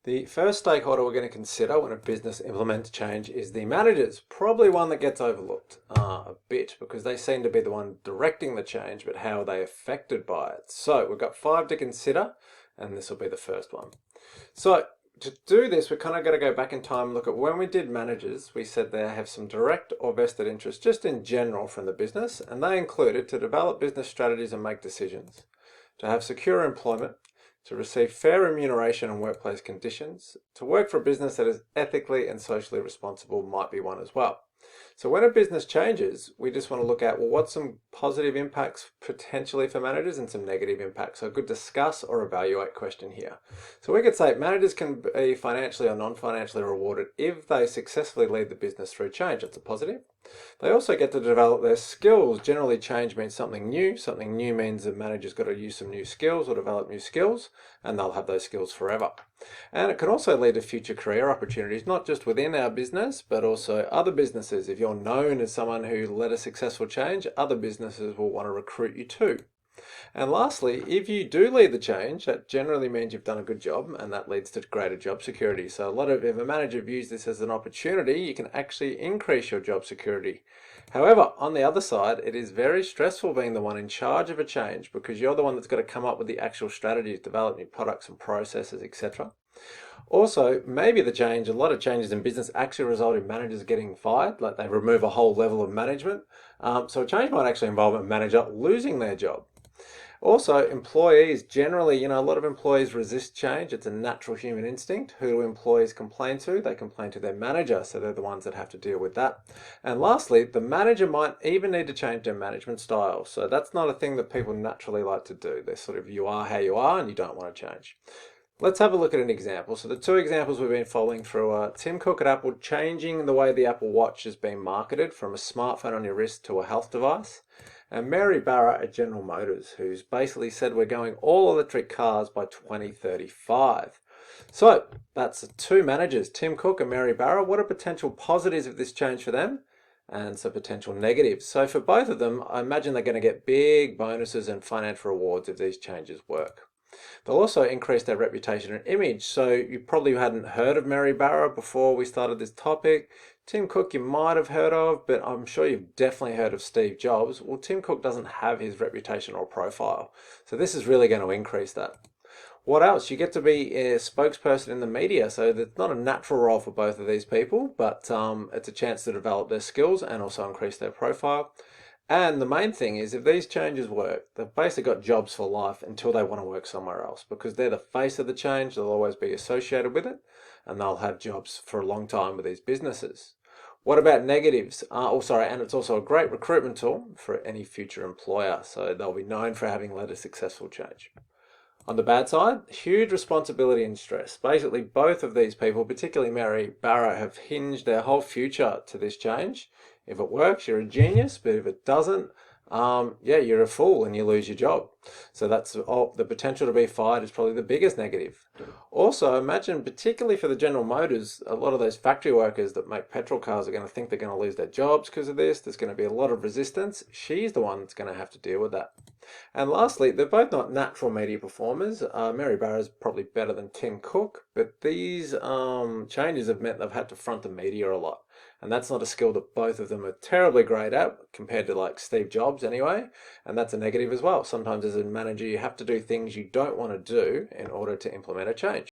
The first stakeholder we're going to consider when a business implements change is the managers. Probably one that gets overlooked a bit because they seem to be the one directing the change, but how are they affected by it? So we've got five to consider, and this will be the first one. So to do this, we're kind of going to go back in time and look at when we did managers, we said they have some direct or vested interest just in general from the business, and they included to develop business strategies and make decisions, to have secure employment, to receive fair remuneration and workplace conditions, to work for a business that is ethically and socially responsible might be one as well. So when a business changes, we just want to look at, well, what's some positive impacts potentially for managers and some negative impacts? So a good discuss or evaluate question here. So we could say managers can be financially or non-financially rewarded if they successfully lead the business through change. That's a positive. They also get to develop their skills. Generally, change means something new. Something new means the manager's got to use some new skills or develop new skills, and they'll have those skills forever. And it can also lead to future career opportunities, not just within our business, but also other businesses. If you're known as someone who led a successful change, other businesses will want to recruit you too. And lastly, if you do lead the change, that generally means you've done a good job, and that leads to greater job security. So if a manager views this as an opportunity, you can actually increase your job security. However, on the other side, it is very stressful being the one in charge of a change because you're the one that's got to come up with the actual strategies, develop new products and processes, etc. Also, maybe a lot of changes in business actually result in managers getting fired, like they remove a whole level of management. So a change might actually involve a manager losing their job. Also, employees generally, a lot of employees resist change. It's a natural human instinct. Who do employees complain to? They complain to their manager, so they're the ones that have to deal with that. And lastly, the manager might even need to change their management style. So that's not a thing that people naturally like to do. They're sort of, you are how you are and you don't want to change. Let's have a look at an example. So the two examples we've been following through are Tim Cook at Apple changing the way the Apple Watch is being marketed from a smartphone on your wrist to a health device, and Mary Barra at General Motors, who's basically said we're going all electric cars by 2035. So that's the two managers, Tim Cook and Mary Barra. What are potential positives of this change for them? And some potential negatives. So for both of them, I imagine they're going to get big bonuses and financial rewards if these changes work. They'll also increase their reputation and image. So you probably hadn't heard of Mary Barra before we started this topic. Tim Cook you might have heard of, but I'm sure you've definitely heard of Steve Jobs. Well, Tim Cook doesn't have his reputation or profile. So this is really going to increase that. What else? You get to be a spokesperson in the media, so that's not a natural role for both of these people, but it's a chance to develop their skills and also increase their profile. And the main thing is, if these changes work, they've basically got jobs for life until they want to work somewhere else because they're the face of the change. They'll always be associated with it, and they'll have jobs for a long time with these businesses. What about negatives? And it's also a great recruitment tool for any future employer. So they'll be known for having led a successful change. On the bad side, huge responsibility and stress. Basically, both of these people, particularly Mary Barra, have hinged their whole future to this change. If it works, you're a genius, but if it doesn't, you're a fool and you lose your job. So that's the potential to be fired is probably the biggest negative. Also, imagine, particularly for the General Motors, a lot of those factory workers that make petrol cars are going to think they're going to lose their jobs because of this. There's going to be a lot of resistance. She's the one that's going to have to deal with that. And lastly, they're both not natural media performers. Mary Barra is probably better than Tim Cook, but these changes have meant they've had to front the media a lot. And that's not a skill that both of them are terribly great at compared to like Steve Jobs anyway. And that's a negative as well. Sometimes as a manager, you have to do things you don't want to do in order to implement a change.